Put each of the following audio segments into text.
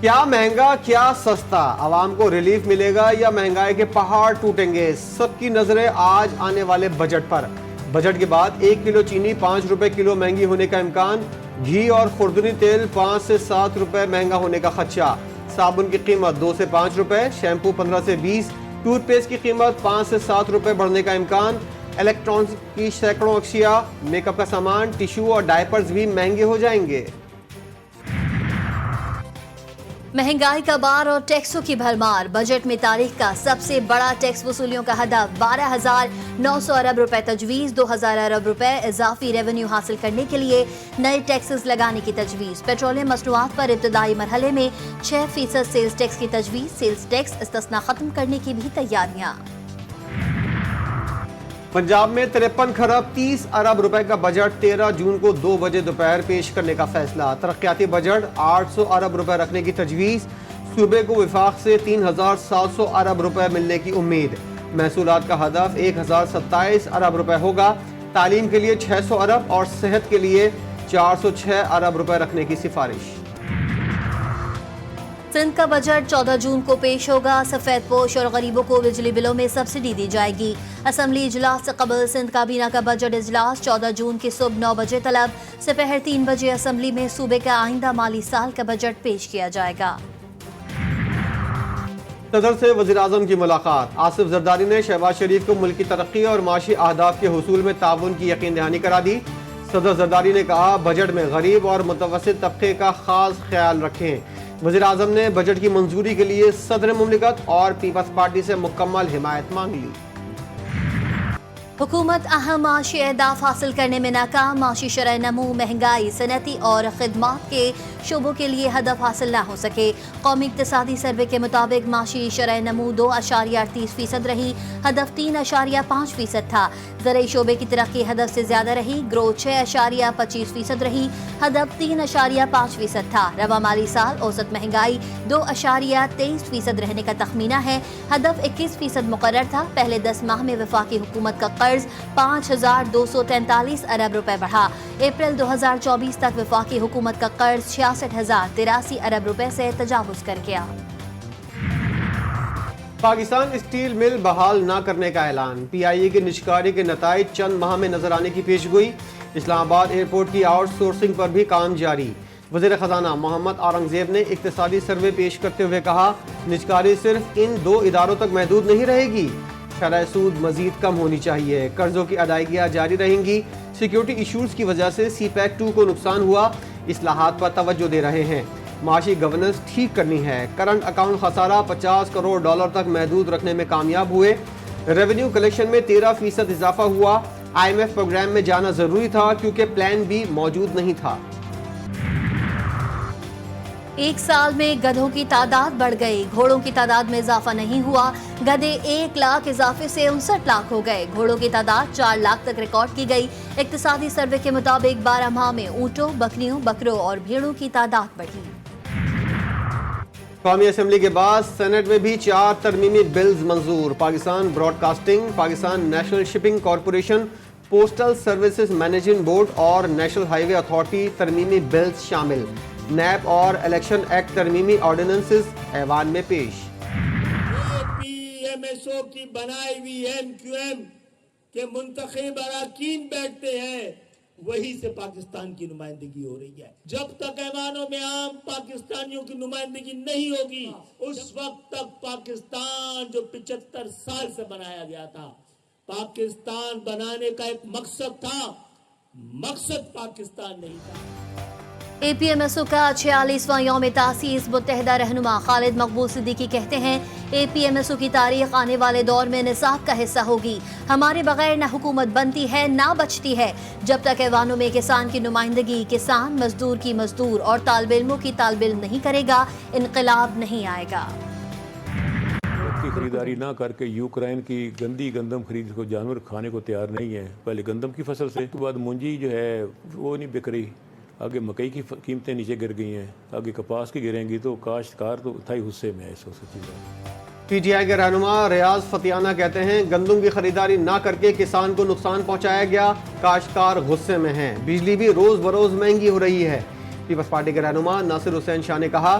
کیا مہنگا کیا سستا، عوام کو ریلیف ملے گا یا مہنگائی کے پہاڑ ٹوٹیں گے؟ سب کی نظریں آج آنے والے بجٹ پر۔ بجٹ کے بعد 1 کلو چینی 5 روپے کلو مہنگی ہونے کا امکان، گھی اور خوردنی تیل 5 سے 7 روپے مہنگا ہونے کا خدشہ، صابن کی قیمت 2 سے 5 روپے، شیمپو 15 سے 20، ٹوتھ پیسٹ کی قیمت 5 سے 7 روپے بڑھنے کا امکان، الیکٹرانکس کی سینکڑوں اشیاء، میک اپ کا سامان، ٹیشو اور ڈائپرز بھی مہنگے ہو جائیں گے۔ مہنگائی کا بار اور ٹیکسوں کی بھرمار، بجٹ میں تاریخ کا سب سے بڑا ٹیکس وصولیوں کا ہدف 12,900 ارب روپے تجویز، 2,000 ارب روپے اضافی ریونیو حاصل کرنے کے لیے نئے ٹیکسز لگانے کی تجویز، پیٹرولیم مصنوعات پر ابتدائی مرحلے میں 6% سیلز ٹیکس کی تجویز، سیلز ٹیکس استثنا ختم کرنے کی بھی تیاریاں۔ پنجاب میں 53 کھرب 30 ارب روپے کا بجٹ 13 جون کو 2 بجے دوپہر پیش کرنے کا فیصلہ، ترقیاتی بجٹ 800 ارب روپے رکھنے کی تجویز، صوبے کو وفاق سے 3,700 ارب روپے ملنے کی امید، محصولات کا ہدف 1,027 ارب روپے ہوگا، تعلیم کے لیے 600 ارب اور صحت کے لیے 406 ارب روپے رکھنے کی سفارش۔ سندھ کا بجٹ 14 جون کو پیش ہوگا، سفید پوش اور غریبوں کو بجلی بلوں میں سبسڈی دی جائے گی، اسمبلی اجلاس سے قبل سندھ کابینہ کا بجٹ اجلاس 14 جون کی صبح 9 بجے طلب، سپہر 3 بجے اسمبلی میں صوبے کا آئندہ مالی سال کا بجٹ پیش کیا جائے گا۔ صدر سے وزیراعظم کی ملاقات، آصف زرداری نے شہباز شریف کو ملک کی ترقی اور معاشی اہداف کے حصول میں تعاون کی یقین دہانی کرا دی۔ صدر زرداری نے کہا بجٹ میں غریب اور متوسط طبقے کا خاص خیال رکھیں۔ وزیراعظم نے بجٹ کی منظوری کے لیے صدر مملکت اور پیپلز پارٹی سے مکمل حمایت مانگ لی۔ حکومت اہم معاشی اہداف حاصل کرنے میں ناکام، معاشی شرح نمو، مہنگائی، صنعتی اور خدمات کے شعبوں کے لیے ہدف حاصل نہ ہو سکے۔ قومی اقتصادی سروے کے مطابق معاشی شرح نمو 2.38% رہی، ہدف 3.5% تھا، زرعی شعبے کی ترقی ہدف سے زیادہ رہی، گروتھ 6.25% رہی، ہدف 3.5% تھا، رواں مالی سال اوسط مہنگائی 2.23% رہنے کا تخمینہ ہے، ہدف 21% مقرر تھا۔ پہلے 10 ماہ میں وفاقی حکومت کا قرض 5,243 ارب روپے بڑھا، اپریل 2024 تک وفاقی حکومت کا قرض 66,083 ارب روپے سے تجاوز کر گیا۔ پاکستان اسٹیل مل بحال نہ کرنے کا اعلان، پی آئی اے کی نجکاری کے نتائج چند ماہ میں نظر آنے کی پیشگوئی، اسلام آباد ایئرپورٹ کی آؤٹ سورسنگ پر بھی کام جاری۔ وزیر خزانہ محمد اورنگزیب نے اقتصادی سروے پیش کرتے ہوئے کہا نجکاری صرف ان 2 اداروں تک محدود نہیں رہے گی، شرح سود مزید کم ہونی چاہیے، قرضوں کی ادائیگیاں جاری رہیں گی، سیکیورٹی ایشوز کی وجہ سے سی پیک 2 کو نقصان ہوا، اصلاحات پر توجہ دے رہے ہیں، معاشی گورننس ٹھیک کرنی ہے، کرنٹ اکاؤنٹ خسارہ 50 کروڑ ڈالر تک محدود رکھنے میں کامیاب ہوئے، ریونیو کلیکشن میں 13% اضافہ ہوا، آئی ایم ایف پروگرام میں جانا ضروری تھا کیونکہ پلان بھی موجود نہیں تھا۔ ایک سال میں گدھوں کی تعداد بڑھ گئی، گھوڑوں کی تعداد میں اضافہ نہیں ہوا، گدھے 1 لاکھ اضافے سے 59 لاکھ ہو گئے، گھوڑوں کی تعداد 4 لاکھ تک ریکارڈ کی گئی۔ اقتصادی سروے کے مطابق 12 ماہ میں اونٹوں، بکریوں، بکروں اور بھیڑوں کی تعداد بڑھی۔ قومی اسمبلی کے بعد سینٹ میں بھی 4 ترمیمی بلز منظور، Pakistan broadcasting, Pakistan national shipping corporation, postal services management board اور نیشنل ہائی وے اتھارٹی ترمیمی بلز شامل، نیب اور الیکشن ایکٹ ترمیمی آرڈیننسز ایوان میں پیش۔ پی ایم ایس او کی بنائی ہوئی ایم کیو ایم کے منتخب اراکین بیٹھتے ہیں، وہی سے پاکستان کی نمائندگی ہو رہی ہے۔ جب تک ایوانوں میں عام پاکستانیوں کی نمائندگی نہیں ہوگی اس وقت تک پاکستان جو 75 سال سے بنایا گیا تھا، پاکستان بنانے کا ایک مقصد تھا، مقصد پاکستان نہیں تھا۔ اے پی ایم ایس او کا 46واں یوم تاسیس، متحدہ رہنما خالد مقبول صدیقی کہتے ہیں اے پی ایم ایس او کی تاریخ آنے والے دور میں نصاب کا حصہ ہوگی، ہمارے بغیر نہ حکومت بنتی ہے نہ بچتی ہے، جب تک ایوانوں میں کسان کی نمائندگی، کسان مزدور کی مزدور اور طالب علموں کی طالب علم نہیں کرے گا، انقلاب نہیں آئے گا۔ کی خریداری نہ کر کے یوکرائن کی گندی گندم خرید کو جانور کھانے کو تیار نہیں ہے، پہلے گندم کی فصل سے، اس کے بعد مونجی جو ہے وہ نہیں بک رہی، آگے مکئی کی قیمتیں نیچے گر گئی ہیں، آگے کپاس کی گریں گی، تو کاشتکار تو تھائی غصے میں ہے اس وقت۔ پی ٹی آئی کے رہنما ریاض فتیانہ کہتے ہیں گندم کی خریداری نہ کر کے کسان کو نقصان پہنچایا گیا، کاشتکار غصے میں ہیں، بجلی بھی روز بروز مہنگی ہو رہی ہے۔ پیپلز پارٹی کے رہنما ناصر حسین شاہ نے کہا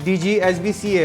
DG SBCA